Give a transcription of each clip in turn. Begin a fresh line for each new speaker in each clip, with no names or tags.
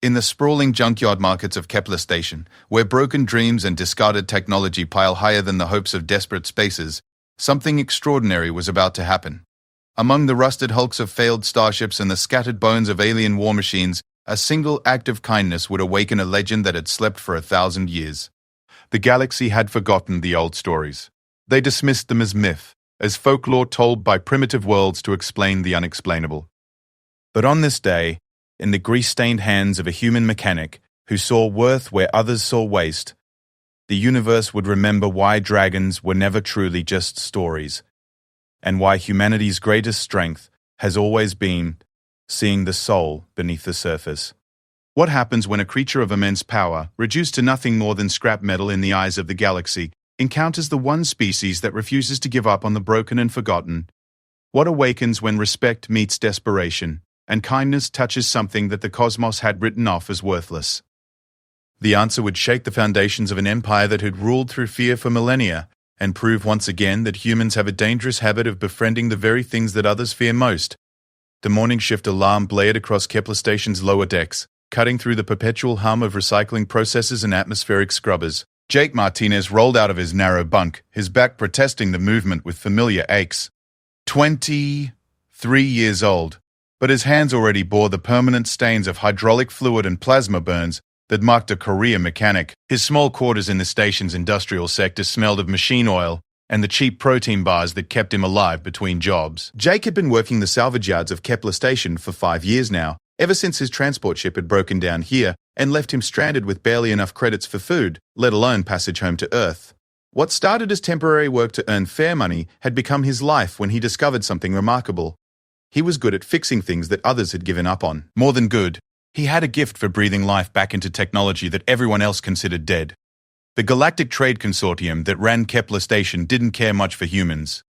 In the sprawling junkyard markets of Kepler Station, where broken dreams and discarded technology pile higher than the hopes of desperate spacers, something extraordinary was about to happen. Among the rusted hulks of failed starships and the scattered bones of alien war machines, a single act of kindness would awaken a legend that had slept for 1,000 years. The galaxy had forgotten the old stories. They dismissed them as myth, as folklore told by primitive worlds to explain the unexplainable. But on this day, in the grease-stained hands of a human mechanic who saw worth where others saw waste, the universe would remember why dragons were never truly just stories, and why humanity's greatest strength has always been seeing the soul beneath the surface. What happens when a creature of immense power, reduced to nothing more than scrap metal in the eyes of the galaxy, encounters the one species that refuses to give up on the broken and forgotten? What awakens when respect meets desperation, and kindness touches something that the cosmos had written off as worthless? The answer would shake the foundations of an empire that had ruled through fear for millennia, and prove once again that humans have a dangerous habit of befriending the very things that others fear most. The morning shift alarm blared across Kepler Station's lower decks, cutting through the perpetual hum of recycling processes and atmospheric scrubbers. Jake Martinez rolled out of his narrow bunk, his back protesting the movement with familiar aches. 23 years old, but his hands already bore the permanent stains of hydraulic fluid and plasma burns that marked a career mechanic. His small quarters in the station's industrial sector smelled of machine oil and the cheap protein bars that kept him alive between jobs. Jake had been working the salvage yards of Kepler Station for 5 years now, ever since his transport ship had broken down here and left him stranded with barely enough credits for food, let alone passage home to Earth. What started as temporary work to earn fair money had become his life when he discovered something remarkable. He was good at fixing things that others had given up on. More than good, he had a gift for breathing life back into technology that everyone else considered dead. The Galactic Trade Consortium that ran Kepler Station didn't care much for humans.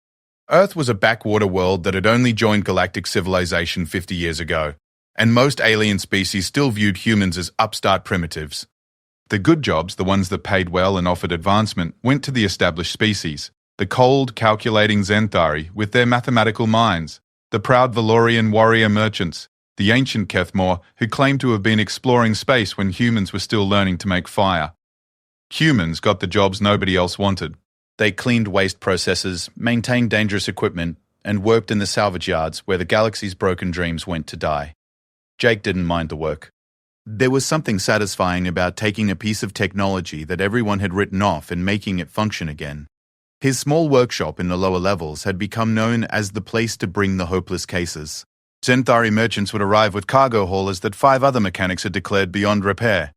Earth was a backwater world that had only joined galactic civilization 50 years ago, and most alien species still viewed humans as upstart primitives. The good jobs, the ones that paid well and offered advancement, went to the established species, the cold, calculating Xanthari with their mathematical minds, the proud Valorian warrior merchants, the ancient Kethmore who claimed to have been exploring space when humans were still learning to make fire. Humans got the jobs nobody else wanted. They cleaned waste processes, maintained dangerous equipment, and worked in the salvage yards where the galaxy's broken dreams went to die. Jake didn't mind the work. There was something satisfying about taking a piece of technology that everyone had written off and making it function again. His small workshop in the lower levels had become known as the place to bring the hopeless cases. Xanthari merchants would arrive with cargo haulers that 5 other mechanics had declared beyond repair.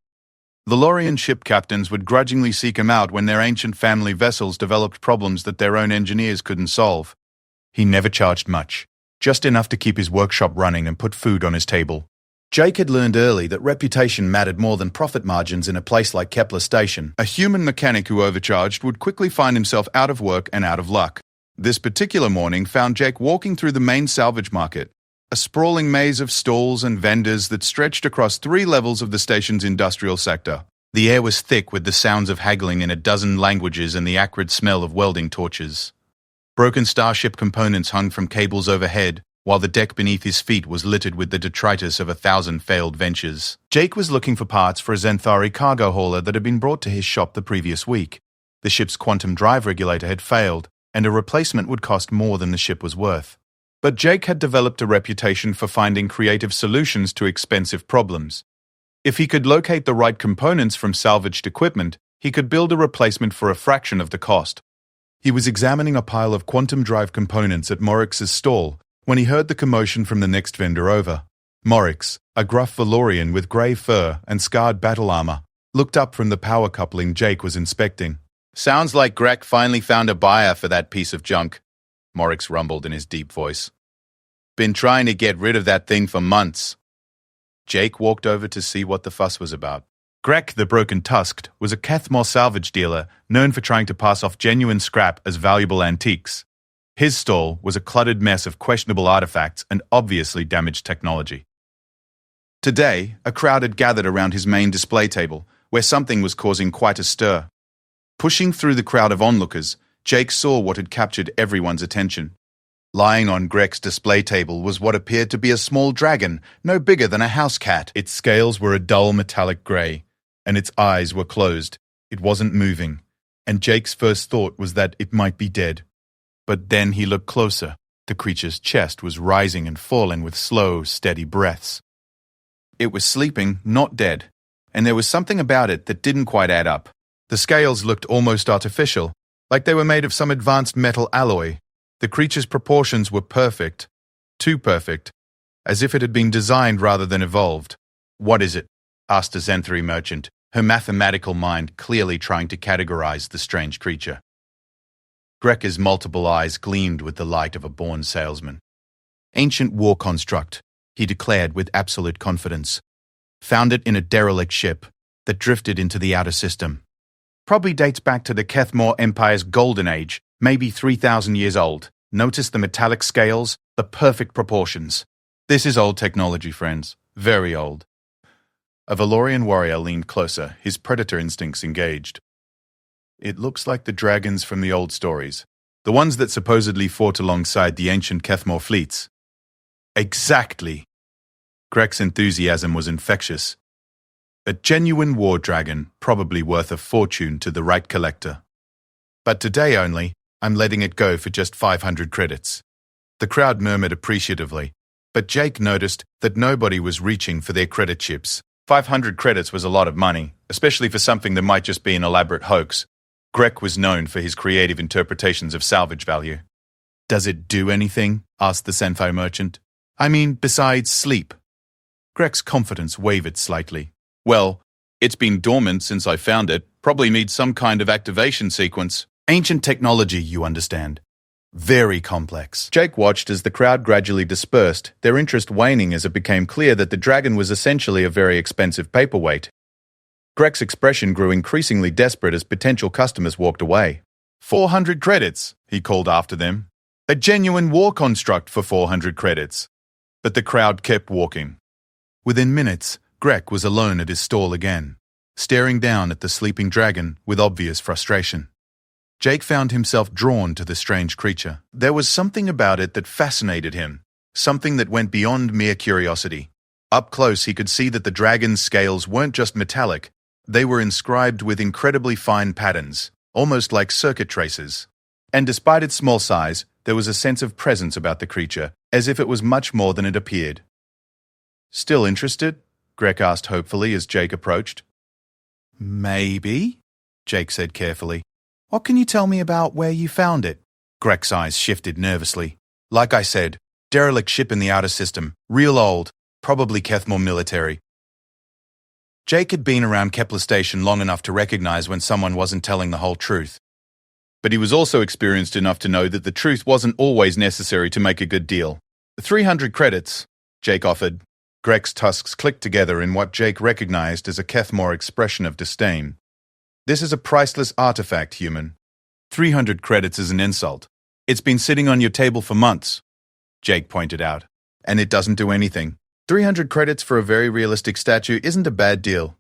Valorian ship captains would grudgingly seek him out when their ancient family vessels developed problems that their own engineers couldn't solve. He never charged much, just enough to keep his workshop running and put food on his table. Jake had learned early that reputation mattered more than profit margins in a place like Kepler Station. A human mechanic who overcharged would quickly find himself out of work and out of luck. This particular morning found Jake walking through the main salvage market, a sprawling maze of stalls and vendors that stretched across 3 levels of the station's industrial sector. The air was thick with the sounds of haggling in a dozen languages and the acrid smell of welding torches. Broken starship components hung from cables overhead, while the deck beneath his feet was littered with the detritus of 1,000 failed ventures. Jake was looking for parts for a Xanthari cargo hauler that had been brought to his shop the previous week. The ship's quantum drive regulator had failed, and a replacement would cost more than the ship was worth. But Jake had developed a reputation for finding creative solutions to expensive problems. If he could locate the right components from salvaged equipment, he could build a replacement for a fraction of the cost. He was examining a pile of quantum drive components at Morix's stall when he heard the commotion from the next vendor over. Morix, a gruff Valorian with grey fur and scarred battle armor, looked up from the power coupling Jake was inspecting. "Sounds like Greg finally found a buyer for that piece of junk," Morix rumbled in his deep voice. "Been trying to get rid of that thing for months." Jake walked over to see what the fuss was about. Greg the Broken Tusked was a Kethmore salvage dealer known for trying to pass off genuine scrap as valuable antiques. His stall was a cluttered mess of questionable artifacts and obviously damaged technology. Today, a crowd had gathered around his main display table, where something was causing quite a stir. Pushing through the crowd of onlookers, Jake saw what had captured everyone's attention. Lying on Greg's display table was what appeared to be a small dragon, no bigger than a house cat. Its scales were a dull metallic grey, and its eyes were closed. It wasn't moving, and Jake's first thought was that it might be dead. But then he looked closer. The creature's chest was rising and falling with slow, steady breaths. It was sleeping, not dead, and there was something about it that didn't quite add up. The scales looked almost artificial, like they were made of some advanced metal alloy. The creature's proportions were perfect, too perfect, as if it had been designed rather than evolved. "What is it?" asked the Zenthri merchant, her mathematical mind clearly trying to categorize the strange creature. Grek's multiple eyes gleamed with the light of a born salesman. "Ancient war construct," he declared with absolute confidence. "Found it in a derelict ship that drifted into the outer system. Probably dates back to the Kethmore Empire's golden age, maybe 3,000 years old. Notice the metallic scales, the perfect proportions. This is old technology, friends. Very old." A Valorian warrior leaned closer, his predator instincts engaged. "It looks like the dragons from the old stories. The ones that supposedly fought alongside the ancient Kethmore fleets." "Exactly." Greg's enthusiasm was infectious. "A genuine war dragon, probably worth a fortune to the right collector. But today only, I'm letting it go for just 500 credits. The crowd murmured appreciatively, but Jake noticed that nobody was reaching for their credit chips. 500 credits was a lot of money, especially for something that might just be an elaborate hoax. Greg was known for his creative interpretations of salvage value. "Does it do anything?" asked the Senfei merchant. "I mean, besides sleep." Greg's confidence wavered slightly. "Well, it's been dormant since I found it. Probably needs some kind of activation sequence. Ancient technology, you understand. Very complex." Jake watched as the crowd gradually dispersed, their interest waning as it became clear that the dragon was essentially a very expensive paperweight. Greg's expression grew increasingly desperate as potential customers walked away. 400 credits, he called after them. "A genuine war construct for 400 credits. But the crowd kept walking. Within minutes, Greg was alone at his stall again, staring down at the sleeping dragon with obvious frustration. Jake found himself drawn to the strange creature. There was something about it that fascinated him, something that went beyond mere curiosity. Up close, he could see that the dragon's scales weren't just metallic. They were inscribed with incredibly fine patterns, almost like circuit tracers. And despite its small size, there was a sense of presence about the creature, as if it was much more than it appeared. "Still interested?" Greg asked hopefully as Jake approached. "Maybe," Jake said carefully. "What can you tell me about where you found it?" Greg's eyes shifted nervously. "Like I said, derelict ship in the outer system, real old, probably Kethmore military." Jake had been around Kepler Station long enough to recognize when someone wasn't telling the whole truth. But he was also experienced enough to know that the truth wasn't always necessary to make a good deal. 300 credits, Jake offered. Greg's tusks clicked together in what Jake recognized as a Kethmore expression of disdain. "This is a priceless artifact, human. 300 credits is an insult. It's been sitting on your table for months," Jake pointed out. "And it doesn't do anything. 300 credits for a very realistic statue isn't a bad deal."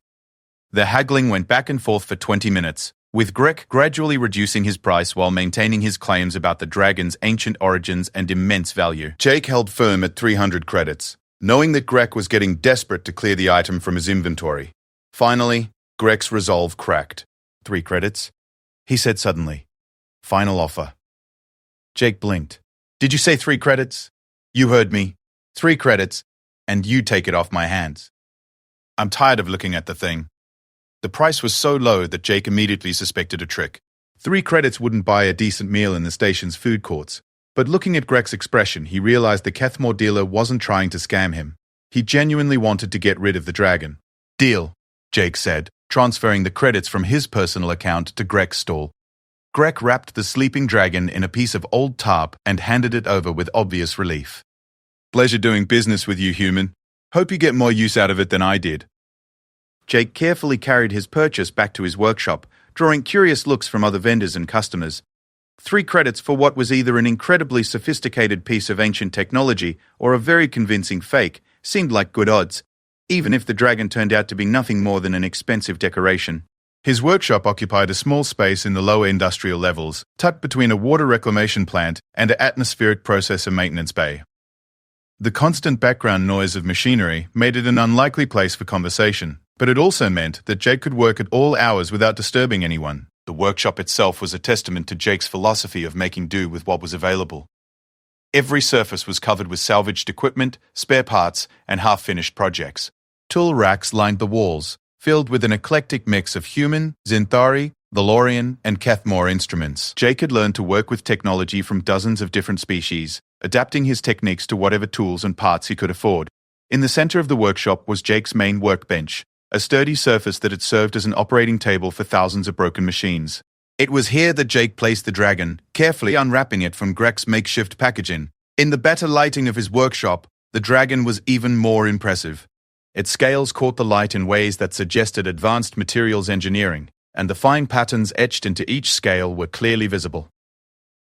The haggling went back and forth for 20 minutes, with Greg gradually reducing his price while maintaining his claims about the dragon's ancient origins and immense value. Jake held firm at 300 credits, knowing that Greg was getting desperate to clear the item from his inventory. Finally, Greg's resolve cracked. 3 credits, he said suddenly. "Final offer." Jake blinked. "Did you say 3 credits?" "You heard me. 3 credits, and you take it off my hands." "I'm tired of looking at the thing." The price was so low that Jake immediately suspected a trick. 3 credits wouldn't buy a decent meal in the station's food courts. But looking at Greg's expression, he realized the Kethmore dealer wasn't trying to scam him. He genuinely wanted to get rid of the dragon. "Deal," Jake said, transferring the credits from his personal account to Greg's stall. Greg wrapped the sleeping dragon in a piece of old tarp and handed it over with obvious relief. "Pleasure doing business with you, human. Hope you get more use out of it than I did." Jake carefully carried his purchase back to his workshop, drawing curious looks from other vendors and customers. 3 credits for what was either an incredibly sophisticated piece of ancient technology or a very convincing fake seemed like good odds, even if the dragon turned out to be nothing more than an expensive decoration. His workshop occupied a small space in the lower industrial levels, tucked between a water reclamation plant and an atmospheric processor maintenance bay. The constant background noise of machinery made it an unlikely place for conversation, but it also meant that Jake could work at all hours without disturbing anyone. The workshop itself was a testament to Jake's philosophy of making do with what was available. Every surface was covered with salvaged equipment, spare parts, and half-finished projects. Tool racks lined the walls, filled with an eclectic mix of human, Xanthari, Valorian, and Cathmore instruments. Jake had learned to work with technology from dozens of different species, adapting his techniques to whatever tools and parts he could afford. In the center of the workshop was Jake's main workbench, a sturdy surface that had served as an operating table for thousands of broken machines. It was here that Jake placed the dragon, carefully unwrapping it from Greg's makeshift packaging. In the better lighting of his workshop, the dragon was even more impressive. Its scales caught the light in ways that suggested advanced materials engineering, and the fine patterns etched into each scale were clearly visible.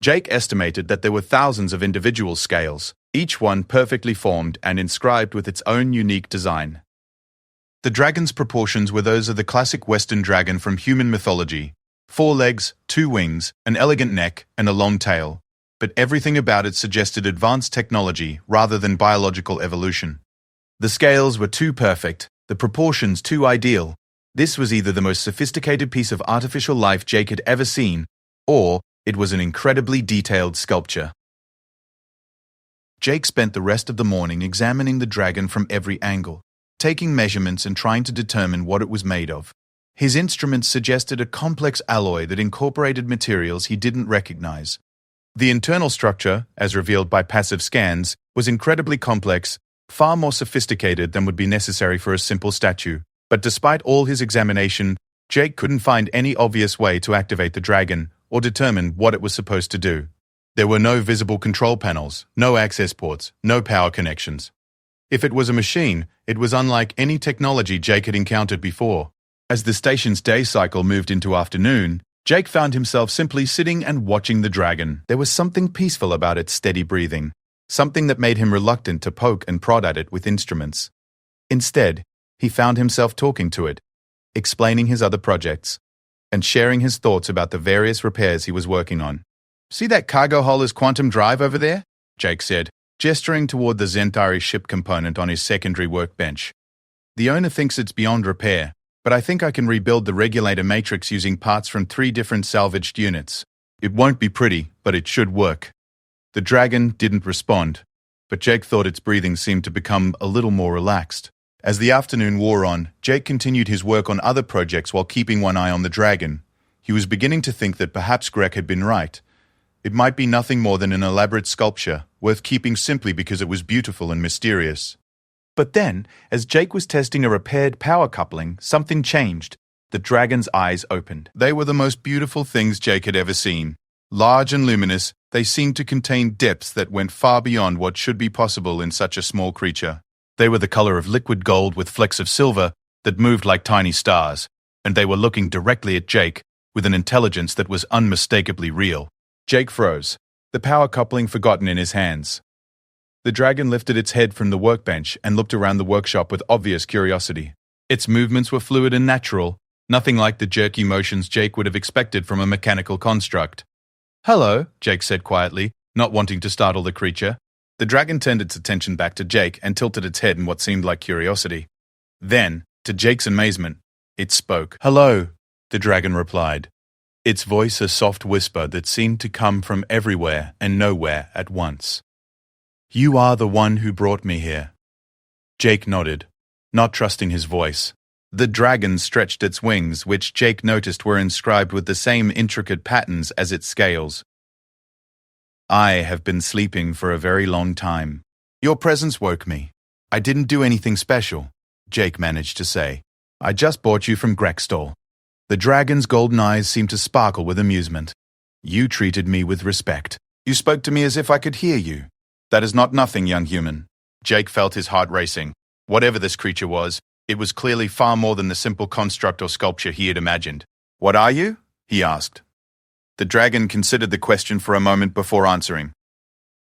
Jake estimated that there were thousands of individual scales, each one perfectly formed and inscribed with its own unique design. The dragon's proportions were those of the classic Western dragon from human mythology: 4 legs, 2 wings, an elegant neck, and a long tail. But everything about it suggested advanced technology rather than biological evolution. The scales were too perfect, the proportions too ideal. This was either the most sophisticated piece of artificial life Jake had ever seen, or it was an incredibly detailed sculpture. Jake spent the rest of the morning examining the dragon from every angle, taking measurements and trying to determine what it was made of. His instruments suggested a complex alloy that incorporated materials he didn't recognize. The internal structure, as revealed by passive scans, was incredibly complex, far more sophisticated than would be necessary for a simple statue. But despite all his examination, Jake couldn't find any obvious way to activate the dragon or determine what it was supposed to do. There were no visible control panels, no access ports, no power connections. If it was a machine, it was unlike any technology Jake had encountered before. As the station's day cycle moved into afternoon, Jake found himself simply sitting and watching the dragon. There was something peaceful about its steady breathing, something that made him reluctant to poke and prod at it with instruments. Instead, he found himself talking to it, explaining his other projects, and sharing his thoughts about the various repairs he was working on. "See that cargo holder's quantum drive over there?" Jake said, gesturing toward the Xanthari ship component on his secondary workbench. "The owner thinks it's beyond repair, but I think I can rebuild the regulator matrix using parts from 3 different salvaged units. It won't be pretty, but it should work." The dragon didn't respond, but Jake thought its breathing seemed to become a little more relaxed. As the afternoon wore on, Jake continued his work on other projects while keeping one eye on the dragon. He was beginning to think that perhaps Greg had been right. It might be nothing more than an elaborate sculpture, worth keeping simply because it was beautiful and mysterious. But then, as Jake was testing a repaired power coupling, something changed. The dragon's eyes opened. They were the most beautiful things Jake had ever seen. Large and luminous, they seemed to contain depths that went far beyond what should be possible in such a small creature. They were the color of liquid gold with flecks of silver that moved like tiny stars, and they were looking directly at Jake with an intelligence that was unmistakably real. Jake froze, the power coupling forgotten in his hands. The dragon lifted its head from the workbench and looked around the workshop with obvious curiosity. Its movements were fluid and natural, nothing like the jerky motions Jake would have expected from a mechanical construct. "Hello," Jake said quietly, not wanting to startle the creature. The dragon turned its attention back to Jake and tilted its head in what seemed like curiosity. Then, to Jake's amazement, it spoke. "Hello," the dragon replied, its voice a soft whisper that seemed to come from everywhere and nowhere at once. "You are the one who brought me here." Jake nodded, not trusting his voice. The dragon stretched its wings, which Jake noticed were inscribed with the same intricate patterns as its scales. "I have been sleeping for a very long time. Your presence woke me. I didn't do anything special," Jake managed to say. "I just bought you from Greg's stall." The dragon's golden eyes seemed to sparkle with amusement. "You treated me with respect. You spoke to me as if I could hear you. That is not nothing, young human." Jake felt his heart racing. Whatever this creature was, it was clearly far more than the simple construct or sculpture he had imagined. "What are you?" he asked. The dragon considered the question for a moment before answering.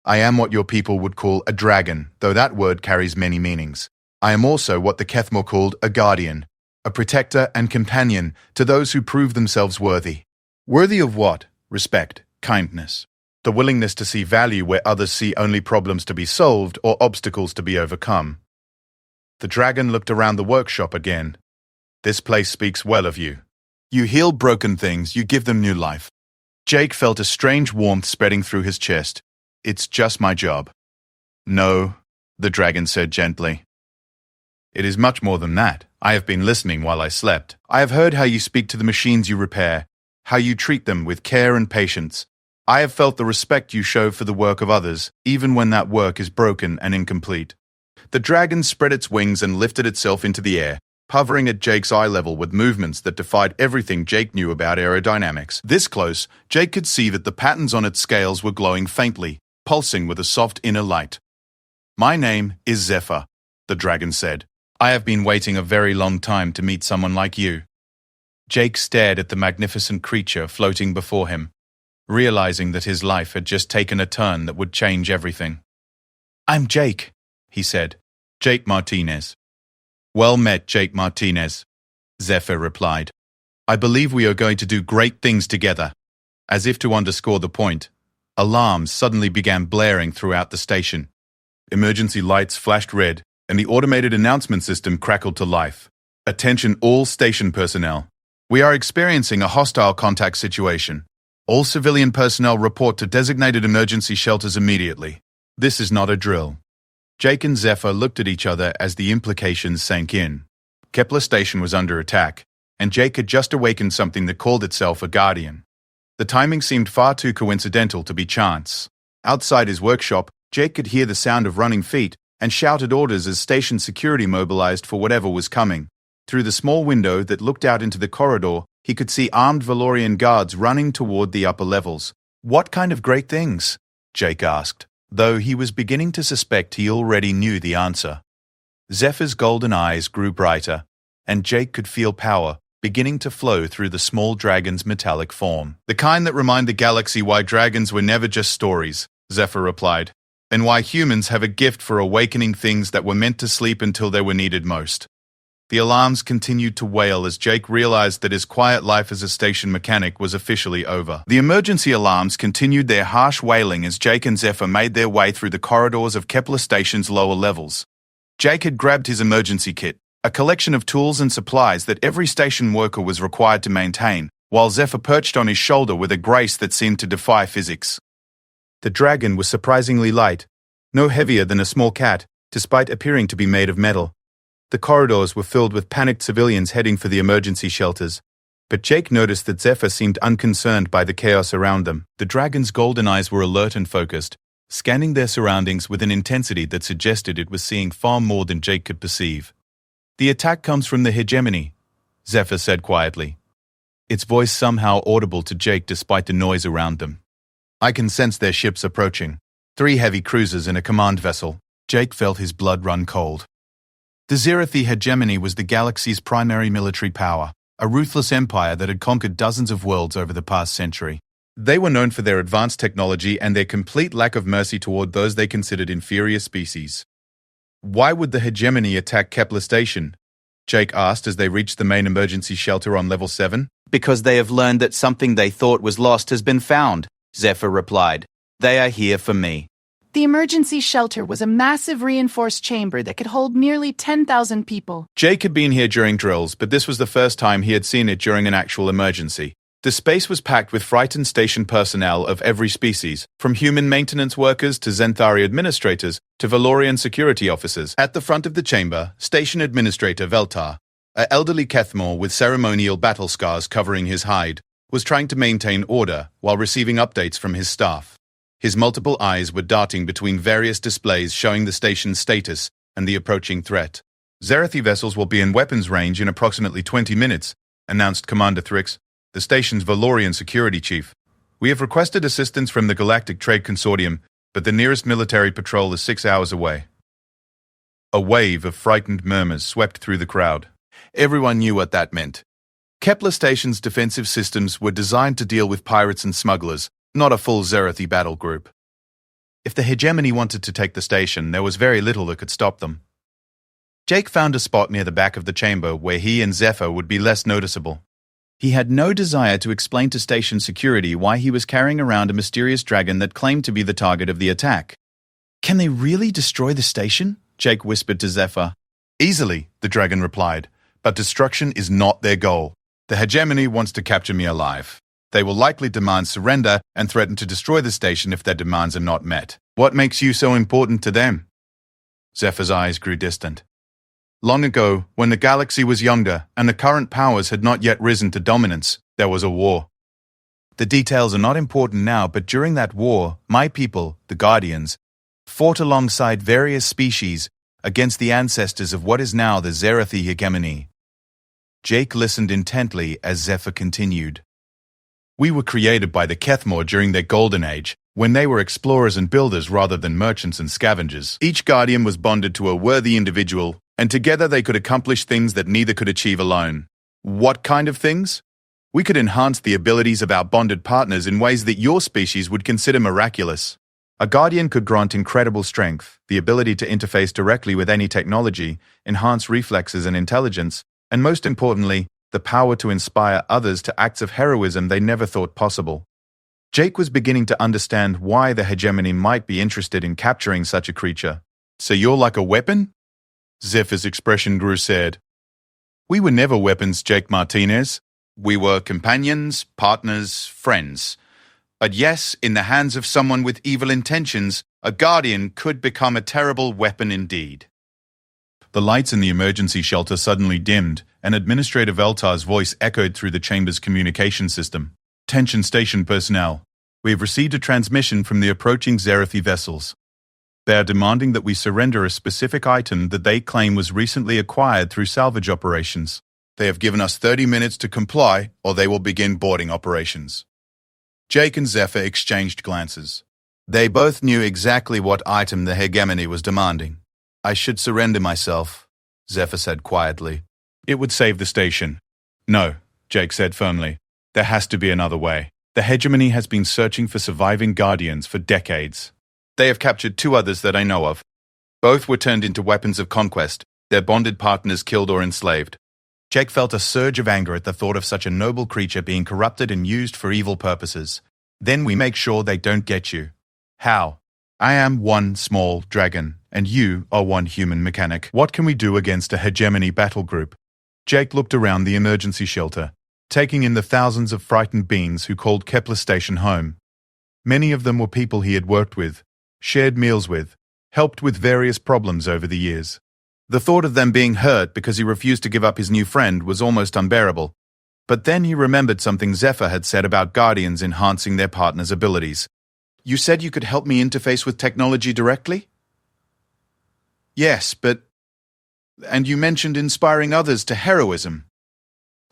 "I am what your people would call a dragon, though that word carries many meanings. I am also what the Kethmore called a guardian, a protector and companion to those who prove themselves worthy. Worthy of what? Respect, kindness. The willingness to see value where others see only problems to be solved or obstacles to be overcome. The dragon looked around the workshop again. This place speaks well of you. You heal broken things, you give them new life. Jake felt a strange warmth spreading through his chest. It's just my job. No, the dragon said gently. It is much more than that. I have been listening while I slept. I have heard how you speak to the machines you repair, how you treat them with care and patience. I have felt the respect you show for the work of others, even when that work is broken and incomplete. The dragon spread its wings and lifted itself into the air, hovering at Jake's eye level with movements that defied everything Jake knew about aerodynamics. This close, Jake could see that the patterns on its scales were glowing faintly, pulsing with a soft inner light. My name is Zephyr, the dragon said. I have been waiting a very long time to meet someone like you. Jake stared at the magnificent creature floating before him, realizing that his life had just taken a turn that would change everything. I'm Jake, he said. Jake Martinez. Well met, Jake Martinez, Zephyr replied. I believe we are going to do great things together. As if to underscore the point, alarms suddenly began blaring throughout the station. Emergency lights flashed red, and the automated announcement system crackled to life. Attention all station personnel. We are experiencing a hostile contact situation. All civilian personnel report to designated emergency shelters immediately. This is not a drill. Jake and Zephyr looked at each other as the implications sank in. Kepler Station was under attack, and Jake had just awakened something that called itself a Guardian. The timing seemed far too coincidental to be chance. Outside his workshop, Jake could hear the sound of running feet and shouted orders as station security mobilized for whatever was coming. Through the small window that looked out into the corridor, he could see armed Valorian guards running toward the upper levels. What kind of great things? Jake asked, though he was beginning to suspect he already knew the answer. Zephyr's golden eyes grew brighter, and Jake could feel power beginning to flow through the small dragon's metallic form. The kind that remind the galaxy why dragons were never just stories, Zephyr replied, and why humans have a gift for awakening things that were meant to sleep until they were needed most. The alarms continued to wail as Jake realized that his quiet life as a station mechanic was officially over. The emergency alarms continued their harsh wailing as Jake and Zephyr made their way through the corridors of Kepler Station's lower levels. Jake had grabbed his emergency kit, a collection of tools and supplies that every station worker was required to maintain, while Zephyr perched on his shoulder with a grace that seemed to defy physics. The dragon was surprisingly light, no heavier than a small cat, despite appearing to be made of metal. The corridors were filled with panicked civilians heading for the emergency shelters, but Jake noticed that Zephyr seemed unconcerned by the chaos around them. The dragon's golden eyes were alert and focused, scanning their surroundings with an intensity that suggested it was seeing far more than Jake could perceive. The attack comes from the hegemony, Zephyr said quietly, its voice somehow audible to Jake despite the noise around them. I can sense their ships approaching. 3 heavy cruisers and a command vessel. Jake felt his blood run cold. The Zerathi hegemony was the galaxy's primary military power, a ruthless empire that had conquered dozens of worlds over the past century. They were known for their advanced technology and their complete lack of mercy toward those they considered inferior species. Why would the hegemony attack Kepler Station? Jake asked as they reached the main emergency shelter on level 7.
Because they have learned that something they thought was lost has been found, Zephyr replied. They are here for me.
The emergency shelter was a massive reinforced chamber that could hold nearly 10,000 people.
Jake had been here during drills, but this was the first time he had seen it during an actual emergency. The space was packed with frightened station personnel of every species, from human maintenance workers to Zenthari administrators to Valorian security officers. At the front of the chamber, Station Administrator Veltar, an elderly Kethmor with ceremonial battle scars covering his hide, was trying to maintain order while receiving updates from his staff. His multiple eyes were darting between various displays showing the station's status and the approaching threat. Zerathi vessels will be in weapons range in approximately 20 minutes, announced Commander Thrix, the station's Valorian security chief. We have requested assistance from the Galactic Trade Consortium, but the nearest military patrol is 6 hours away. A wave of frightened murmurs swept through the crowd. Everyone knew what that meant. Kepler Station's defensive systems were designed to deal with pirates and smugglers, not a full Zerathi battle group. If the hegemony wanted to take the station, there was very little that could stop them. Jake found a spot near the back of the chamber where he and Zephyr would be less noticeable.
He had no desire to explain to station security why he was carrying around a mysterious dragon that claimed to be the target of the attack. "Can they really destroy the station?" Jake whispered to Zephyr.
"Easily," the dragon replied, "but destruction is not their goal. The hegemony wants to capture me alive. They will likely demand surrender and threaten to destroy the station if their demands are not met. What makes you so important to them?" Zephyr's eyes grew distant. "Long ago, when the galaxy was younger and the current powers had not yet risen to dominance, there was a war. The details are not important now, but during that war, my people, the Guardians, fought alongside various species against the ancestors of what is now the Zerathi hegemony." Jake listened intently as Zephyr continued. "We were created by the Kethmore during their golden age, when they were explorers and builders rather than merchants and scavengers. Each Guardian was bonded to a worthy individual, and together they could accomplish things that neither could achieve alone. What kind of things? We could enhance the abilities of our bonded partners in ways that your species would consider miraculous. A Guardian could grant incredible strength, the ability to interface directly with any technology, enhance reflexes and intelligence, and most importantly, the power to inspire others to acts of heroism they never thought possible." Jake was beginning to understand why the hegemony might be interested in capturing such a creature. "So you're like a weapon?" Zephyr's expression grew sad. "We were never weapons, Jake Martinez. We were companions, partners, friends. But yes, in the hands of someone with evil intentions, a Guardian could become a terrible weapon indeed." The lights in the emergency shelter suddenly dimmed, and Administrator Veltar's voice echoed through the chamber's communication system. "Attention station personnel. We have received a transmission from the approaching Zerathi vessels. They are demanding that we surrender a specific item that they claim was recently acquired through salvage operations. They have given us 30 minutes to comply, or they will begin boarding operations." Jake and Zephyr exchanged glances. They both knew exactly what item the hegemony was demanding. "I should surrender myself," Zephyr said quietly. "It would save the station." "No," Jake said firmly. "There has to be another way. The hegemony has been searching for surviving Guardians for decades. They have captured 2 others that I know of. Both were turned into weapons of conquest, their bonded partners killed or enslaved." Jake felt a surge of anger at the thought of such a noble creature being corrupted and used for evil purposes. "Then we make sure they don't get you." "How?" "I am one small dragon, and you are one human mechanic. What can we do against a hegemony battle group?" Jake looked around the emergency shelter, taking in the thousands of frightened beings who called Kepler Station home. Many of them were people he had worked with, shared meals with, helped with various problems over the years. The thought of them being hurt because he refused to give up his new friend was almost unbearable. But then he remembered something Zephyr had said about Guardians enhancing their partners' abilities. "You said you could help me interface with technology directly?" "Yes, but... and you mentioned inspiring others to heroism."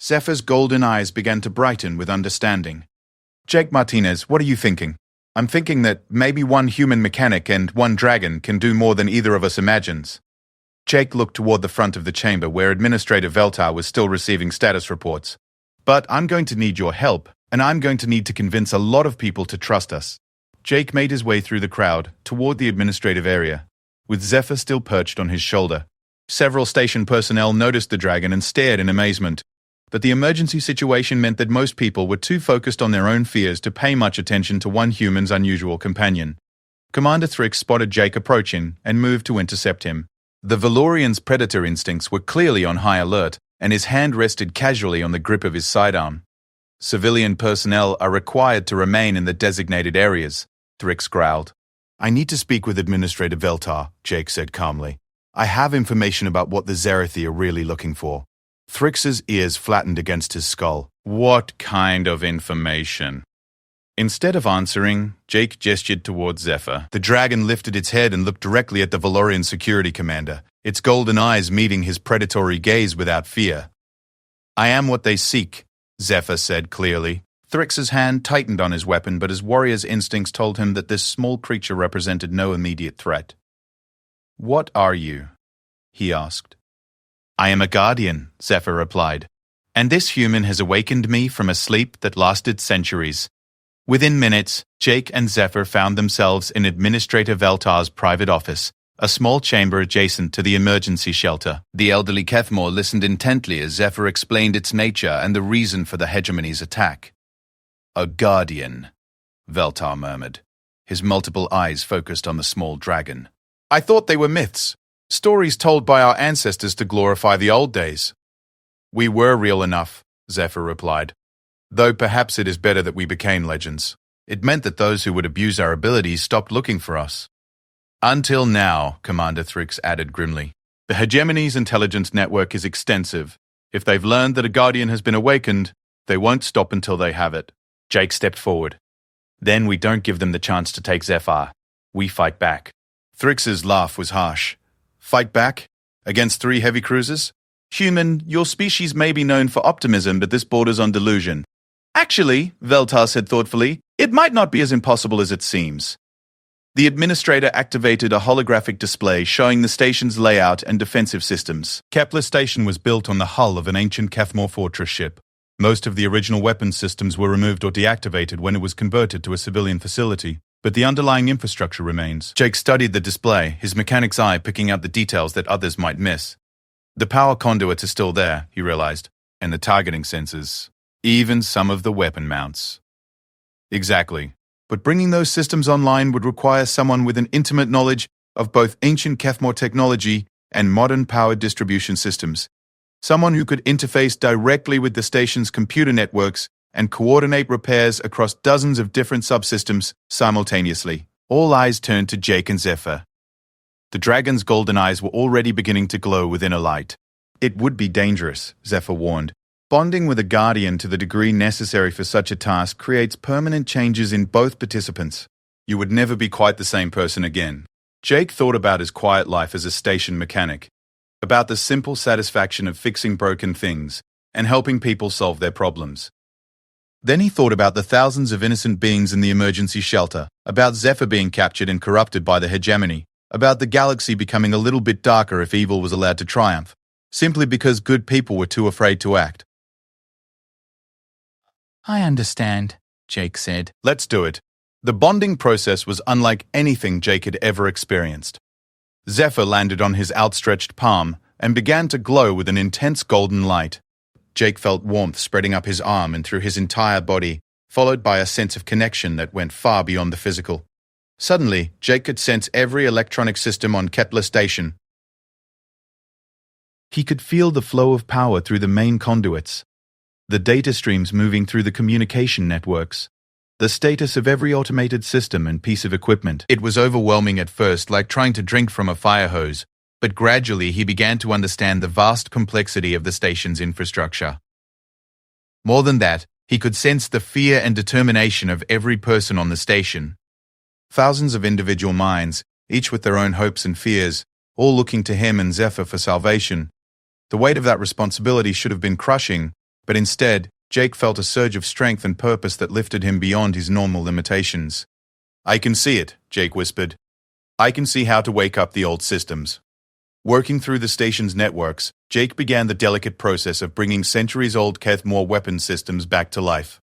Zephyr's golden eyes began to brighten with understanding. "Jake Martinez, what are you thinking?" "I'm thinking that maybe one human mechanic and one dragon can do more than either of us imagines." Jake looked toward the front of the chamber where Administrator Veltar was still receiving status reports. "But I'm going to need your help, and I'm going to need to convince a lot of people to trust us." Jake made his way through the crowd, toward the administrative area, with Zephyr still perched on his shoulder. Several station personnel noticed the dragon and stared in amazement. But the emergency situation meant that most people were too focused on their own fears to pay much attention to one human's unusual companion. Commander Thrix spotted Jake approaching and moved to intercept him. The Valorian's predator instincts were clearly on high alert, and his hand rested casually on the grip of his sidearm. "Civilian personnel are required to remain in the designated areas," Thrix growled. "I need to speak with Administrator Veltar," Jake said calmly. "I have information about what the Zerathi are really looking for." Thrix's ears flattened against his skull. "What kind of information?" Instead of answering, Jake gestured towards Zephyr. The dragon lifted its head and looked directly at the Valorian security commander, its golden eyes meeting his predatory gaze without fear. "I am what they seek," Zephyr said clearly. Thrix's hand tightened on his weapon, but his warrior's instincts told him that this small creature represented no immediate threat. "What are you?" he asked. "I am a guardian," Zephyr replied, "and this human has awakened me from a sleep that lasted centuries." Within minutes, Jake and Zephyr found themselves in Administrator Veltar's private office,
a small chamber adjacent to the emergency shelter. The elderly Kethmore listened intently as Zephyr explained its nature and the reason for the hegemony's attack. "A guardian," Veltar murmured, his multiple eyes focused on the small dragon. "I thought they were myths, stories told by our ancestors to glorify the old days." "We were real enough," Zephyr replied, "though perhaps it is better that we became legends. It meant that those who would abuse our abilities stopped looking for us." "Until now," Commander Thrix added grimly. "The hegemony's intelligence network is extensive. If they've learned that a guardian has been awakened, they won't stop until they have it." Jake stepped forward. "Then we don't give them the chance to take Zephyr. We fight back." Thrix's laugh was harsh. "Fight back? Against 3 heavy cruisers? Human, your species may be known for optimism, but this borders on delusion." "Actually," Veltar said thoughtfully, "it might not be as impossible as it seems." The administrator activated a holographic display showing the station's layout and defensive systems. Kepler Station was built on the hull of an ancient Kethmore fortress ship. Most of the original weapons systems were removed or deactivated when it was converted to a civilian facility, but the underlying infrastructure remains. Jake studied the display, his mechanic's eye picking out the details that others might miss. The power conduits are still there, he realized, and the targeting sensors. Even some of the weapon mounts. Exactly. But bringing those systems online would require someone with an intimate knowledge of both ancient Kethmore technology and modern power distribution systems. Someone who could interface directly with the station's computer networks and coordinate repairs across dozens of different subsystems simultaneously. All eyes turned to Jake and Zephyr. The dragon's golden eyes were already beginning to glow with inner light. "It would be dangerous," Zephyr warned. "Bonding with a guardian to the degree necessary for such a task creates permanent changes in both participants. You would never be quite the same person again." Jake thought about his quiet life as a station mechanic, about the simple satisfaction of fixing broken things and helping people solve their problems. Then he thought about the thousands of innocent beings in the emergency shelter, about Zephyr being captured and corrupted by the hegemony, about the galaxy becoming a little bit darker if evil was allowed to triumph, simply because good people were too afraid to act.
I understand, Jake said.
"Let's do it." The bonding process was unlike anything Jake had ever experienced. Zephyr landed on his outstretched palm and began to glow with an intense golden light. Jake felt warmth spreading up his arm and through his entire body, followed by a sense of connection that went far beyond the physical. Suddenly, Jake could sense every electronic system on Kepler Station. He could feel the flow of power through the main conduits, the data streams moving through the communication networks, the status of every automated system and piece of equipment. It was overwhelming at first, like trying to drink from a fire hose, but gradually he began to understand the vast complexity of the station's infrastructure. More than that, he could sense the fear and determination of every person on the station. Thousands of individual minds, each with their own hopes and fears, all looking to him and Zephyr for salvation. The weight of that responsibility should have been crushing, but instead, Jake felt a surge of strength and purpose that lifted him beyond his normal limitations. "I can see it," Jake whispered. "I can see how to wake up the old systems." Working through the station's networks, Jake began the delicate process of bringing centuries-old Kethmore weapon systems back to life.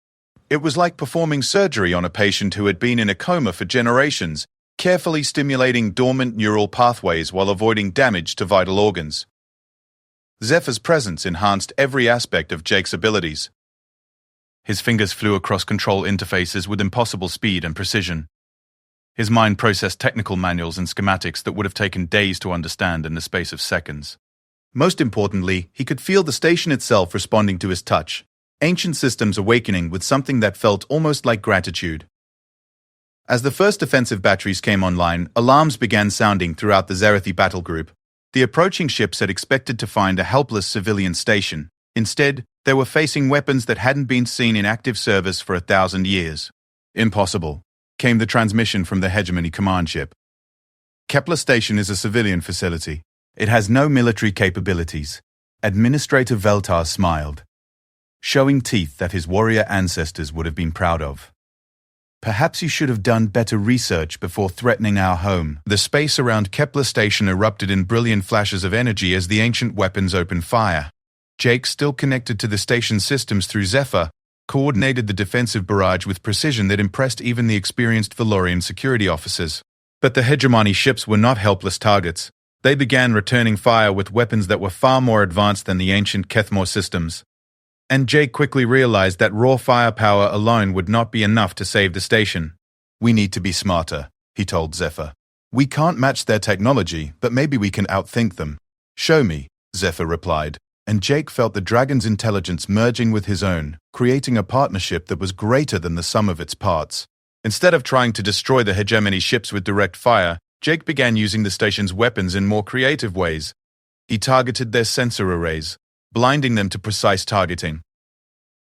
It was like performing surgery on a patient who had been in a coma for generations, carefully stimulating dormant neural pathways while avoiding damage to vital organs. Zephyr's presence enhanced every aspect of Jake's abilities. His fingers flew across control interfaces with impossible speed and precision. His mind processed technical manuals and schematics that would have taken days to understand in the space of seconds. Most importantly, he could feel the station itself responding to his touch, ancient systems awakening with something that felt almost like gratitude. As the first defensive batteries came online, alarms began sounding throughout the Zerathi battle group. The approaching ships had expected to find a helpless civilian station. Instead, they were facing weapons that hadn't been seen in active service for 1,000 years. "Impossible," came the transmission from the Hegemony command ship. "Kepler Station is a civilian facility. It has no military capabilities." Administrator Veltar smiled, showing teeth that his warrior ancestors would have been proud of. "Perhaps you should have done better research before threatening our home." The space around Kepler Station erupted in brilliant flashes of energy as the ancient weapons opened fire. Jake, still connected to the station's systems through Zephyr, coordinated the defensive barrage with precision that impressed even the experienced Valorian security officers.
But the hegemony ships were not helpless targets. They began returning fire with weapons that were far more advanced than the ancient Kethmore systems. And Jake quickly realized that raw firepower alone would not be enough to save the station.
"We need to be smarter," he told Zephyr. "We can't match their technology, but maybe we can outthink them." "Show me," Zephyr replied, and Jake felt the dragon's intelligence merging with his own, creating a partnership that was greater than the sum of its parts. Instead of trying to destroy the hegemony ships with direct fire, Jake began using the station's weapons in more creative ways. He targeted their sensor arrays, blinding them to precise targeting.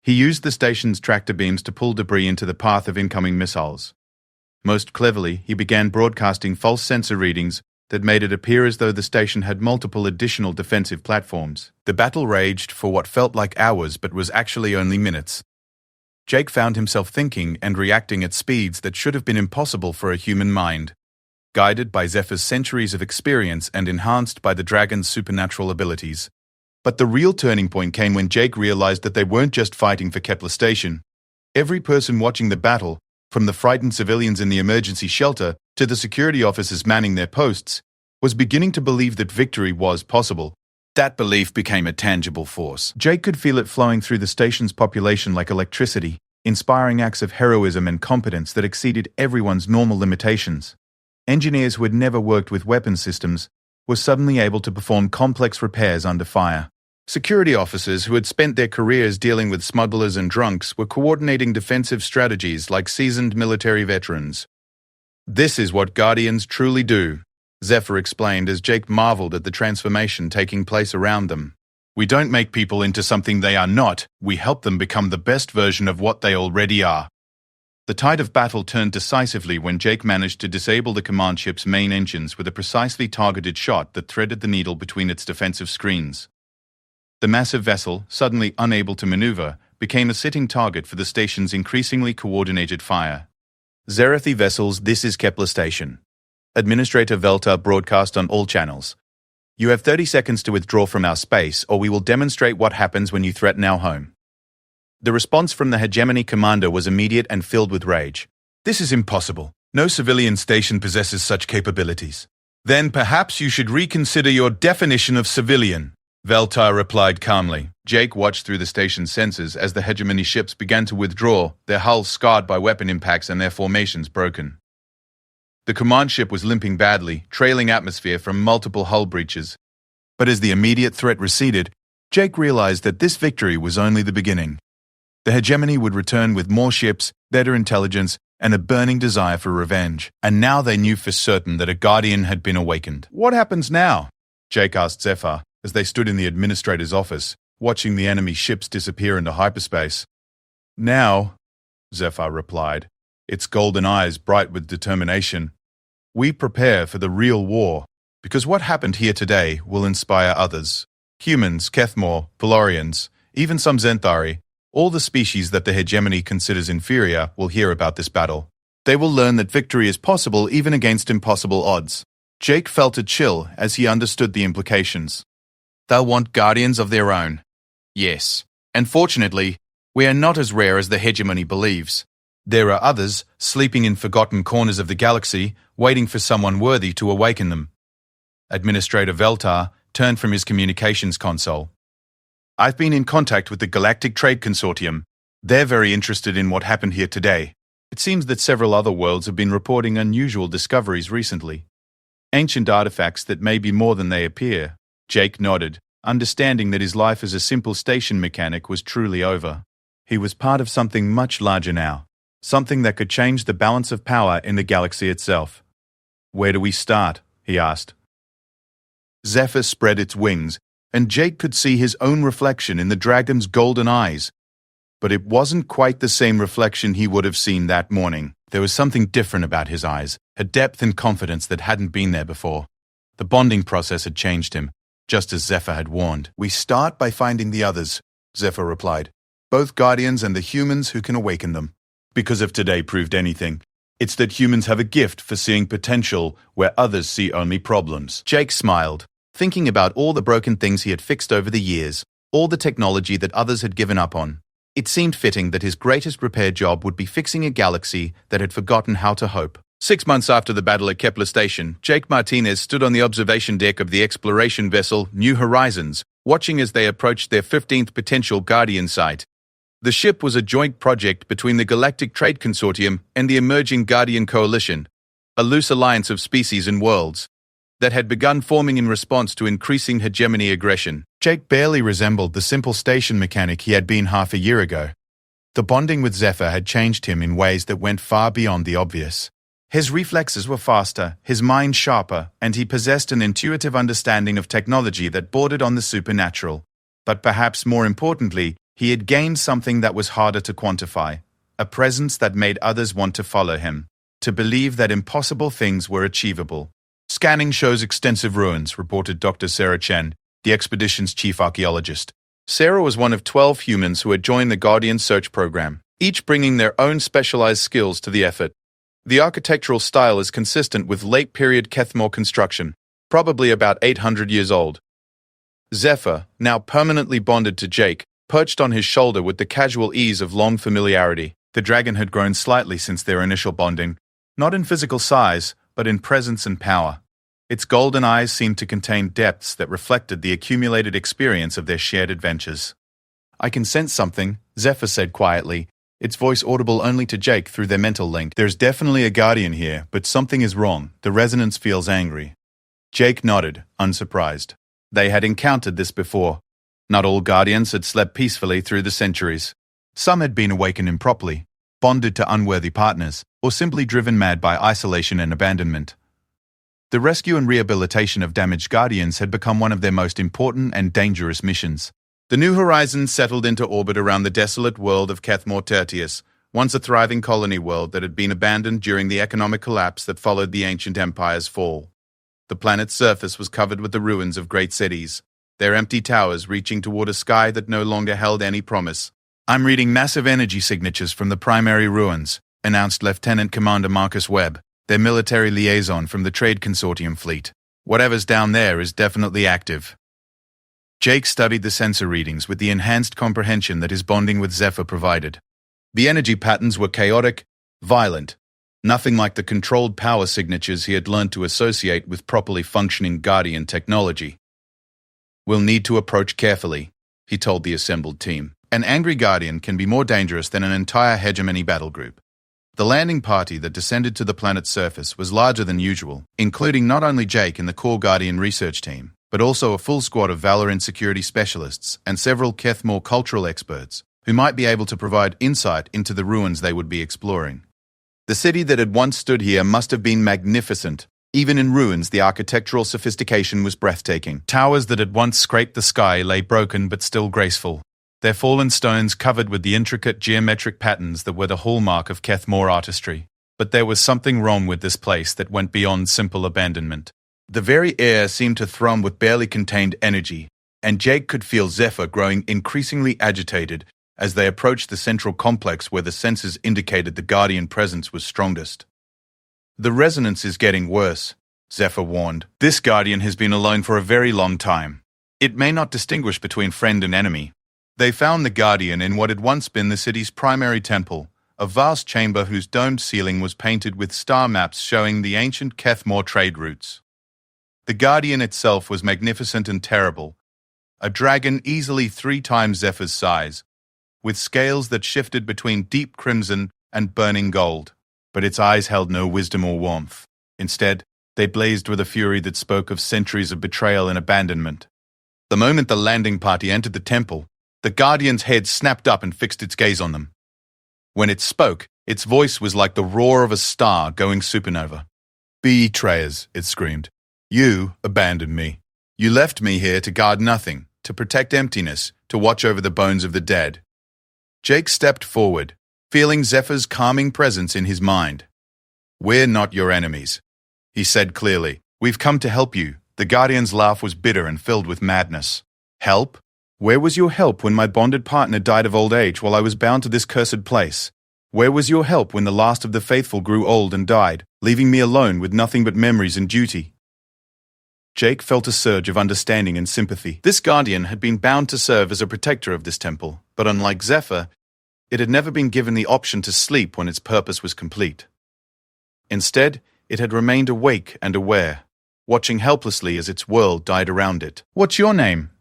He used the station's tractor beams to pull debris into the path of incoming missiles. Most cleverly, he began broadcasting false sensor readings that made it appear as though the station had multiple additional defensive platforms. The battle raged for what felt like hours but was actually only minutes. Jake found himself thinking and reacting at speeds that should have been impossible for a human mind. Guided by Zephyr's centuries of experience and enhanced by the dragon's supernatural abilities. But the real turning point came when Jake realized that they weren't just fighting for Kepler Station. Every person watching the battle, from the frightened civilians in the emergency shelter to the security officers manning their posts, was beginning to believe that victory was possible. That belief became a tangible force. Jake could feel it flowing through the station's population like electricity, inspiring acts of heroism and competence that exceeded everyone's normal limitations. Engineers who had never worked with weapon systems were suddenly able to perform complex repairs under fire. Security officers who had spent their careers dealing with smugglers and drunks were coordinating defensive strategies like seasoned military veterans. "This is what Guardians truly do," Zephyr explained as Jake marveled at the transformation taking place around them. "We don't make people into something they are not, we help them become the best version of what they already are." The tide of battle turned decisively when Jake managed to disable the command ship's main engines with a precisely targeted shot that threaded the needle between its defensive screens. The massive vessel, suddenly unable to maneuver, became a sitting target for the station's increasingly coordinated fire. "Zerathi vessels, this is Kepler Station. Administrator Velta broadcast on all channels. You have 30 seconds to withdraw from our space, or we will demonstrate what happens when you threaten our home." The response from the hegemony commander was immediate and filled with rage. "This is impossible. No civilian station possesses such capabilities." "Then perhaps you should reconsider your definition of civilian," Veltar replied calmly. Jake watched through the station's sensors as the hegemony ships began to withdraw, their hulls scarred by weapon impacts and their formations broken. The command ship was limping badly, trailing atmosphere from multiple hull breaches. But as the immediate threat receded, Jake realized that this victory was only the beginning. The hegemony would return with more ships, better intelligence, and a burning desire for revenge. And now they knew for certain that a Guardian had been awakened. "What happens now?" Jake asked Zephyr as they stood in the administrator's office, watching the enemy ships disappear into hyperspace. "Now," Zephyr replied, its golden eyes bright with determination, "we prepare for the real war, because what happened here today will inspire others. Humans, Kethmore, Pelorians, even some Zenthari, all the species that the hegemony considers inferior will hear about this battle. They will learn that victory is possible even against impossible odds." Jake felt a chill as he understood the implications. They'll want guardians of their own. Yes, and fortunately, we are not as rare as the hegemony believes. There are others, sleeping in forgotten corners of the galaxy, waiting for someone worthy to awaken them. Administrator Veltar turned from his communications console. "I've been in contact with the Galactic Trade Consortium. They're very interested in what happened here today. It seems that several other worlds have been reporting unusual discoveries recently. Ancient artifacts that may be more than they appear." Jake nodded, understanding that his life as a simple station mechanic was truly over. He was part of something much larger now, something that could change the balance of power in the galaxy itself. "Where do we start?" he asked. Zephyr spread its wings, and Jake could see his own reflection in the dragon's golden eyes. But it wasn't quite the same reflection he would have seen that morning. There was something different about his eyes, a depth and confidence that hadn't been there before. The bonding process had changed him, just as Zephyr had warned. "We start by finding the others," Zephyr replied. "Both Guardians and the humans who can awaken them. Because if today proved anything, it's that humans have a gift for seeing potential where others see only problems." Jake smiled, thinking about all the broken things he had fixed over the years, all the technology that others had given up on. It seemed fitting that his greatest repair job would be fixing a galaxy that had forgotten how to hope. 6 months after the battle at Kepler Station, Jake Martinez stood on the observation deck of the exploration vessel New Horizons, watching as they approached their 15th potential Guardian site. The ship was a joint project between the Galactic Trade Consortium and the emerging Guardian Coalition, a loose alliance of species and worlds that had begun forming in response to increasing hegemony aggression.
Jake barely resembled the simple station mechanic he had been half a year ago. The bonding with Zephyr had changed him in ways that went far beyond the obvious. His reflexes were faster, his mind sharper, and he possessed an intuitive understanding of technology that bordered on the supernatural. But perhaps more importantly, he had gained something that was harder to quantify, a presence that made others want to follow him, to believe that impossible things were achievable.
Scanning shows extensive ruins, reported Dr. Sarah Chen, the expedition's chief archaeologist. Sarah was one of 12 humans who had joined the Guardian search program, each bringing their own specialized skills to the effort. The architectural style is consistent with late-period Kethmore construction, probably about 800 years old. Zephyr, now permanently bonded to Jake, perched on his shoulder with the casual ease of long familiarity.
The dragon had grown slightly since their initial bonding, not in physical size, but in presence and power. Its golden eyes seemed to contain depths that reflected the accumulated experience of their shared adventures.
"I can sense something," Zephyr said quietly, its voice audible only to Jake through their mental link.
"There's definitely a guardian here, but something is wrong. The resonance feels angry." Jake nodded, unsurprised.
They had encountered this before. Not all guardians had slept peacefully through the centuries.
Some had been awakened improperly, bonded to unworthy partners, or simply driven mad by isolation and abandonment. The rescue and rehabilitation of damaged guardians had become one of their most important and dangerous missions.
The New Horizons settled into orbit around the desolate world of Kethmore Tertius, once a thriving colony world that had been abandoned during the economic collapse that followed the ancient empire's fall. The planet's surface was covered with the ruins of great cities, their empty towers reaching toward a sky that no longer held any promise.
"I'm reading massive energy signatures from the primary ruins," announced Lieutenant Commander Marcus Webb, their military liaison from the Trade Consortium fleet. "Whatever's down there is definitely active." Jake studied the sensor readings with the enhanced comprehension that his bonding with Zephyr provided.
The energy patterns were chaotic, violent, nothing like the controlled power signatures he had learned to associate with properly functioning Guardian technology. "We'll need to approach carefully," he told the assembled team.
"An angry Guardian can be more dangerous than an entire hegemony battle group." The landing party that descended to the planet's surface was larger than usual, including not only Jake and the core Guardian research team, but also a full squad of Valor and security specialists and several Kethmore cultural experts who might be able to provide insight into the ruins they would be exploring.
The city that had once stood here must have been magnificent. Even in ruins, the architectural sophistication was breathtaking.
Towers that had once scraped the sky lay broken but still graceful, their fallen stones covered with the intricate geometric patterns that were the hallmark of Kethmore artistry. But there was something wrong with this place that went beyond simple abandonment.
The very air seemed to thrum with barely contained energy, and Jake could feel Zephyr growing increasingly agitated as they approached the central complex where the sensors indicated the Guardian presence was strongest.
"The resonance is getting worse," Zephyr warned. "This Guardian has been alone for a very long time. It may not distinguish between friend and enemy." They found the Guardian in what had once been the city's primary temple, a vast chamber whose domed ceiling was painted with star maps showing the ancient Kethmore trade routes. The Guardian itself was magnificent and terrible, a dragon easily 3 times Zephyr's size, with scales that shifted between deep crimson and burning gold. But its eyes held no wisdom or warmth. Instead, they blazed with a fury that spoke of centuries of betrayal and abandonment. The moment the landing party entered the temple, the Guardian's head snapped up and fixed its gaze on them. When it spoke, its voice was like the roar of a star going supernova. "Betrayers," it screamed. "You abandoned me. You left me here to guard nothing, to protect emptiness, to watch over the bones of the dead." Jake stepped forward, feeling Zephyr's calming presence in his mind. "We're not your enemies," he said clearly. "We've come to help you." The Guardian's laugh was bitter and filled with madness. "Help? Where was your help when my bonded partner died of old age while I was bound to this cursed place? Where was your help when the last of the faithful grew old and died, leaving me alone with nothing but memories and duty?" Jake felt a surge of understanding and sympathy. This Guardian had been bound to serve as a protector of this temple, but unlike Zephyr, it had never been given the option to sleep when its purpose was complete. Instead, it had remained awake and aware, watching helplessly as its world died around it. "What's your name?"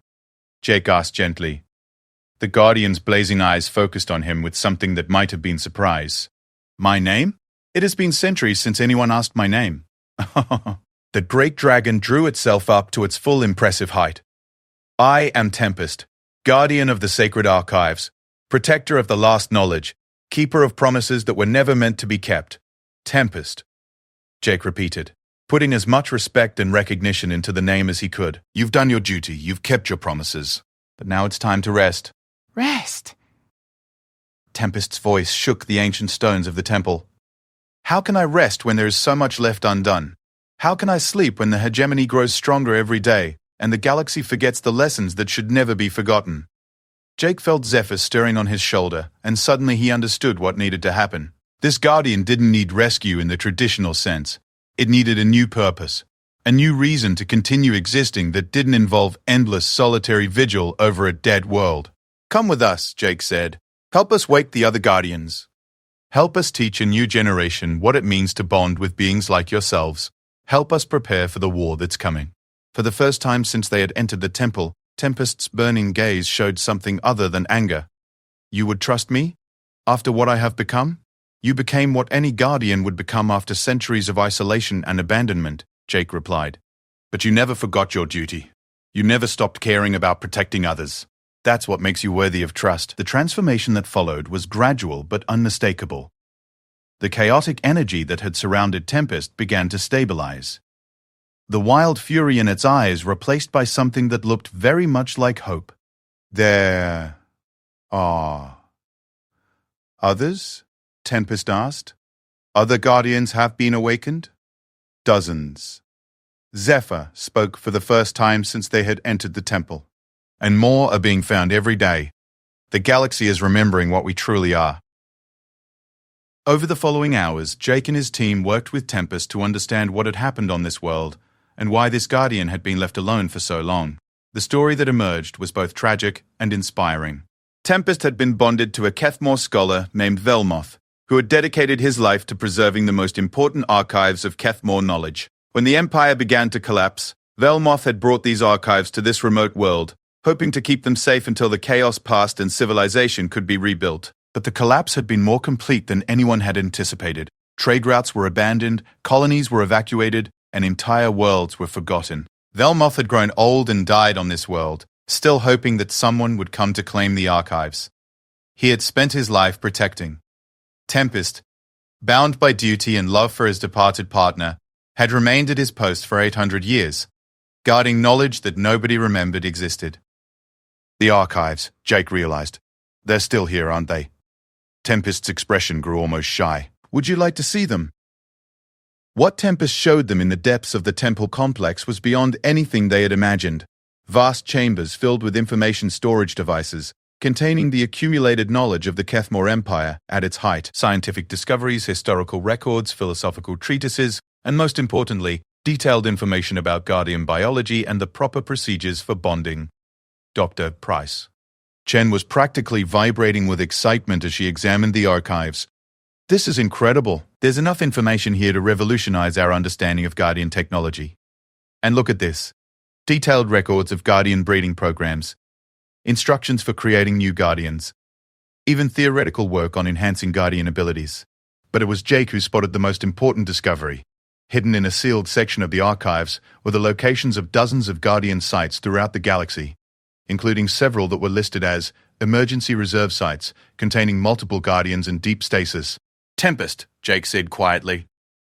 Jake asked gently. The Guardian's blazing eyes focused on him with something that might have been surprise. "My name? It has been centuries since anyone asked my name." The great dragon drew itself up to its full impressive height. "I am Tempest, guardian of the sacred archives, protector of the last knowledge, keeper of promises that were never meant to be kept. Tempest," Jake repeated, putting as much respect and recognition into the name as he could. "You've done your duty, you've kept your promises. But now it's time to rest."
Rest.
Tempest's voice shook the ancient stones of the temple. "How can I rest when there is so much left undone? How can I sleep when the hegemony grows stronger every day, and the galaxy forgets the lessons that should never be forgotten?" Jake felt Zephyr stirring on his shoulder, and suddenly he understood what needed to happen. This Guardian didn't need rescue in the traditional sense. It needed a new purpose, a new reason to continue existing that didn't involve endless solitary vigil over a dead world. "Come with us," Jake said. "Help us wake the other Guardians. Help us teach a new generation what it means to bond with beings like yourselves. Help us prepare for the war that's coming." For the first time since they had entered the temple, Tempest's burning gaze showed something other than anger. "You would trust me? After what I have become?" "You became what any Guardian would become after centuries of isolation and abandonment," Jake replied. "But you never forgot your duty. You never stopped caring about protecting others. That's what makes you worthy of trust." The transformation that followed was gradual but unmistakable. The chaotic energy that had surrounded Tempest began to stabilize. The wild fury in its eyes replaced by something that looked very much like hope. "There are others?" Tempest asked. "Other Guardians have been awakened?" "Dozens." Zephyr spoke for the first time since they had entered the temple. "And more are being found every day. The galaxy is remembering what we truly are." Over the following hours, Jake and his team worked with Tempest to understand what had happened on this world and why this Guardian had been left alone for so long. The story that emerged was both tragic and inspiring. Tempest had been bonded to a Kethmore scholar named Velmoth, who had dedicated his life to preserving the most important archives of Kethmore knowledge. When the Empire began to collapse, Velmoth had brought these archives to this remote world, hoping to keep them safe until the chaos passed and civilization could be rebuilt. But the collapse had been more complete than anyone had anticipated. Trade routes were abandoned, colonies were evacuated, and entire worlds were forgotten. Velmoth had grown old and died on this world, still hoping that someone would come to claim the archives. He had spent his life protecting. Tempest, bound by duty and love for his departed partner, had remained at his post for 800 years, guarding knowledge that nobody remembered existed. The archives, Jake realized. They're still here, aren't they? Tempest's expression grew almost shy. "Would you like to see them?" What Tempest showed them in the depths of the temple complex was beyond anything they had imagined. Vast chambers filled with information storage devices, containing the accumulated knowledge of the Kethmore Empire at its height, scientific discoveries, historical records, philosophical treatises, and most importantly, detailed information about Guardian biology and the proper procedures for bonding. Dr. Price. Chen was practically vibrating with excitement as she examined the archives. "This is incredible. There's enough information here to revolutionize our understanding of Guardian technology. And look at this. Detailed records of Guardian breeding programs, instructions for creating new Guardians, even theoretical work on enhancing Guardian abilities." But it was Jake who spotted the most important discovery. Hidden in a sealed section of the archives were the locations of dozens of Guardian sites throughout the galaxy, including several that were listed as emergency reserve sites containing multiple Guardians in deep stasis. "Tempest," Jake said quietly.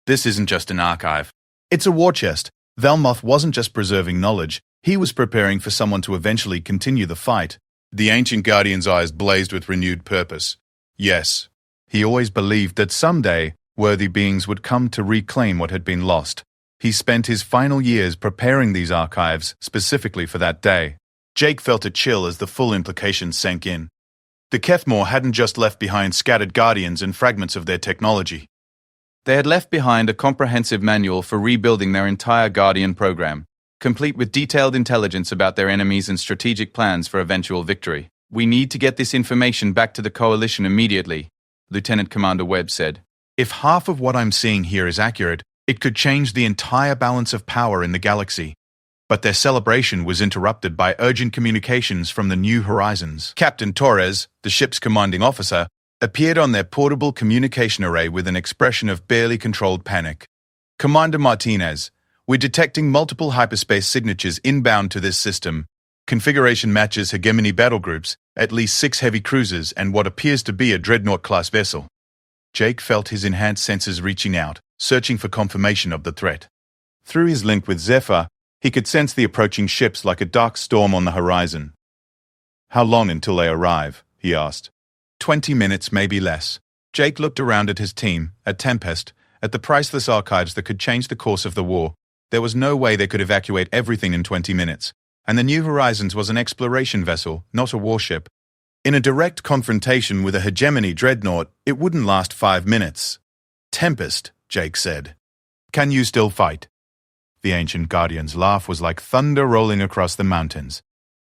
"This isn't just an archive. It's a war chest." Velmoth wasn't just preserving knowledge, he was preparing for someone to eventually continue the fight. The ancient Guardian's eyes blazed with renewed purpose. Yes, he always believed that someday worthy beings would come to reclaim what had been lost. He spent his final years preparing these archives specifically for that day. Jake felt a chill as the full implications sank in. The Kethmore hadn't just left behind scattered Guardians and fragments of their technology. They had left behind a comprehensive manual for rebuilding their entire Guardian program, complete with detailed intelligence about their enemies and strategic plans for eventual victory. "We need to get this information back to the Coalition immediately," Lieutenant Commander Webb said. If half of what I'm seeing here is accurate, it could change the entire balance of power in the galaxy. But their celebration was interrupted by urgent communications from the New Horizons. Captain Torres, the ship's commanding officer, appeared on their portable communication array with an expression of barely controlled panic. Commander Martinez, we're detecting multiple hyperspace signatures inbound to this system. Configuration matches hegemony battle groups, at least 6 heavy cruisers and what appears to be a dreadnought-class vessel. Jake felt his enhanced senses reaching out, searching for confirmation of the threat. Through his link with Zephyr, he could sense the approaching ships like a dark storm on the horizon. How long until they arrive? He asked. 20 minutes, maybe less. Jake looked around at his team, at Tempest, at the priceless archives that could change the course of the war. There was no way they could evacuate everything in 20 minutes, and the New Horizons was an exploration vessel, not a warship. In a direct confrontation with a hegemony dreadnought, it wouldn't last 5 minutes. Tempest, Jake said. Can you still fight? The ancient guardian's laugh was like thunder rolling across the mountains.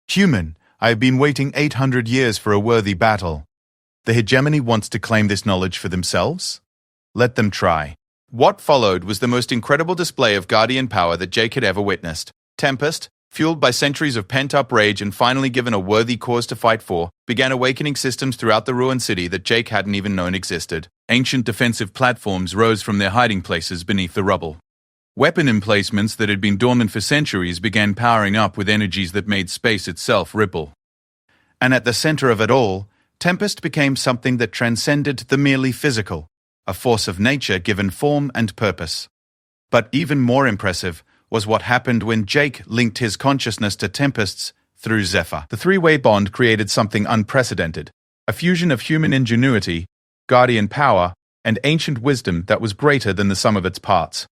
Human, I have been waiting 800 years for a worthy battle. The hegemony wants to claim this knowledge for themselves? Let them try.
What followed was the most incredible display of Guardian power that Jake had ever witnessed. Tempest, fueled by centuries of pent-up rage and finally given a worthy cause to fight for, began awakening systems throughout the ruined city that Jake hadn't even known existed. Ancient defensive platforms rose from their hiding places beneath the rubble. Weapon emplacements that had been dormant for centuries began powering up with energies that made space itself ripple. And at the center of it all, Tempest became something that transcended the merely physical, a force of nature given form and purpose. But even more impressive was what happened when Jake linked his consciousness to Tempest's through Zephyr. The three-way bond created something unprecedented, a fusion of human ingenuity, guardian power, and ancient wisdom that was greater than the sum of its parts.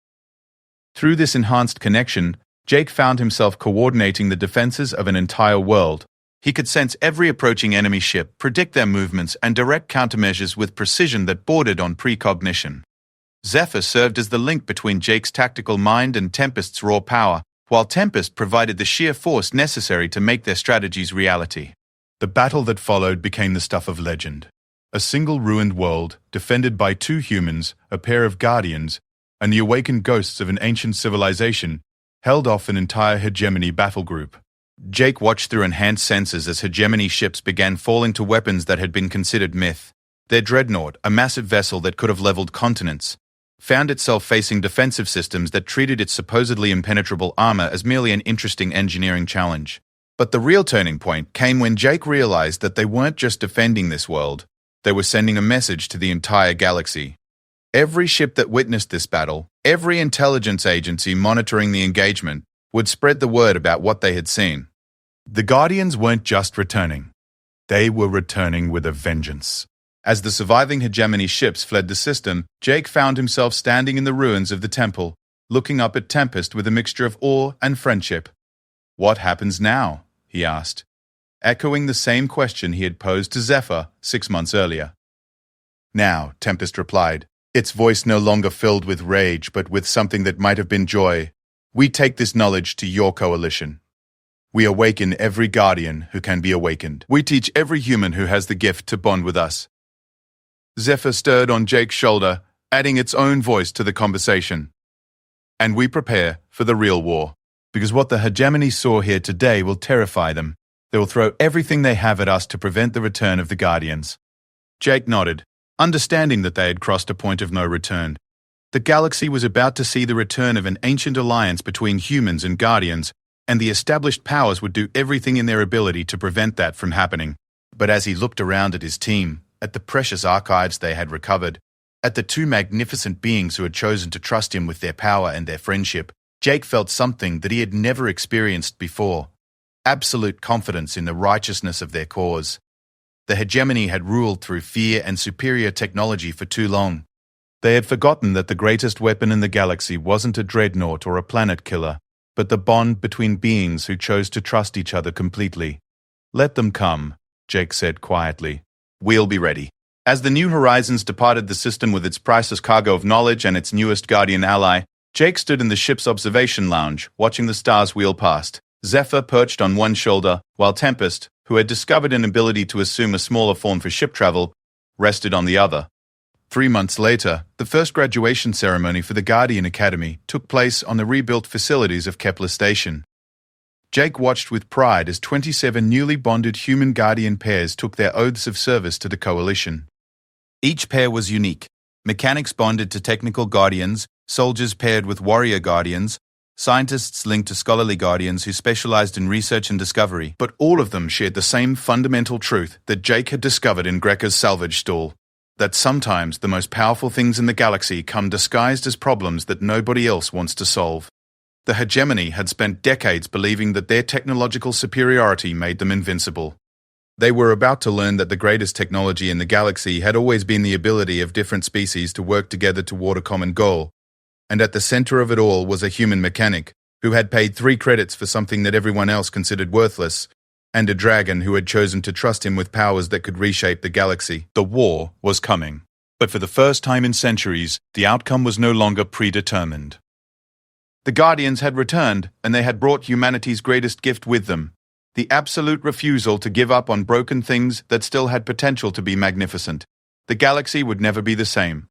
Through this enhanced connection, Jake found himself coordinating the defenses of an entire world. He could sense every approaching enemy ship, predict their movements, and direct countermeasures with precision that bordered on precognition. Zephyr served as the link between Jake's tactical mind and Tempest's raw power, while Tempest provided the sheer force necessary to make their strategies reality. The battle that followed became the stuff of legend. A single ruined world, defended by 2 humans, a pair of guardians, and the awakened ghosts of an ancient civilization, held off an entire hegemony battle group. Jake watched through enhanced senses as hegemony ships began falling to weapons that had been considered myth. Their dreadnought, a massive vessel that could have leveled continents, found itself facing defensive systems that treated its supposedly impenetrable armor as merely an interesting engineering challenge. But the real turning point came when Jake realized that they weren't just defending this world, they were sending a message to the entire galaxy. Every ship that witnessed this battle, every intelligence agency monitoring the engagement, would spread the word about what they had seen. The Guardians weren't just returning. They were returning with a vengeance. As the surviving hegemony ships fled the system, Jake found himself standing in the ruins of the temple, looking up at Tempest with a mixture of awe and friendship. What happens now? He asked, echoing the same question he had posed to Zephyr 6 months earlier. Now, Tempest replied, its voice no longer filled with rage, but with something that might have been joy. We take this knowledge to your coalition. We awaken every guardian who can be awakened. We teach every human who has the gift to bond with us. Zephyr stirred on Jake's shoulder, adding its own voice to the conversation. And we prepare for the real war, because what the hegemony saw here today will terrify them. They will throw everything they have at us to prevent the return of the Guardians. Jake nodded, understanding that they had crossed a point of no return. The galaxy was about to see the return of an ancient alliance between humans and Guardians, and the established powers would do everything in their ability to prevent that from happening. But as he looked around at his team, at the precious archives they had recovered, at the 2 magnificent beings who had chosen to trust him with their power and their friendship, Jake felt something that he had never experienced before. Absolute confidence in the righteousness of their cause. The hegemony had ruled through fear and superior technology for too long. They had forgotten that the greatest weapon in the galaxy wasn't a dreadnought or a planet killer, but the bond between beings who chose to trust each other completely. Let them come, Jake said quietly. We'll be ready. As the New Horizons departed the system with its priceless cargo of knowledge and its newest Guardian ally, Jake stood in the ship's observation lounge, watching the stars wheel past. Zephyr perched on one shoulder, while Tempest, who had discovered an ability to assume a smaller form for ship travel, rested on the other.
3 months later, the first graduation ceremony for the Guardian Academy took place on the rebuilt facilities of Kepler Station. Jake watched with pride as 27 newly bonded human Guardian pairs took their oaths of service to the Coalition.
Each pair was unique. Mechanics bonded to technical Guardians, soldiers paired with warrior Guardians, scientists linked to scholarly Guardians who specialized in research and discovery.
But all of them shared the same fundamental truth that Jake had discovered in Grekka's salvage stall, that sometimes the most powerful things in the galaxy come disguised as problems that nobody else wants to solve. The hegemony had spent decades believing that their technological superiority made them invincible. They were about to learn that the greatest technology in the galaxy had always been the ability of different species to work together toward a common goal, and at the center of it all was a human mechanic who had paid 3 credits for something that everyone else considered worthless, and a dragon who had chosen to trust him with powers that could reshape the galaxy.
The war was coming, but for the first time in centuries, the outcome was no longer predetermined.
The Guardians had returned, and they had brought humanity's greatest gift with them, the absolute refusal to give up on broken things that still had potential to be magnificent. The galaxy would never be the same.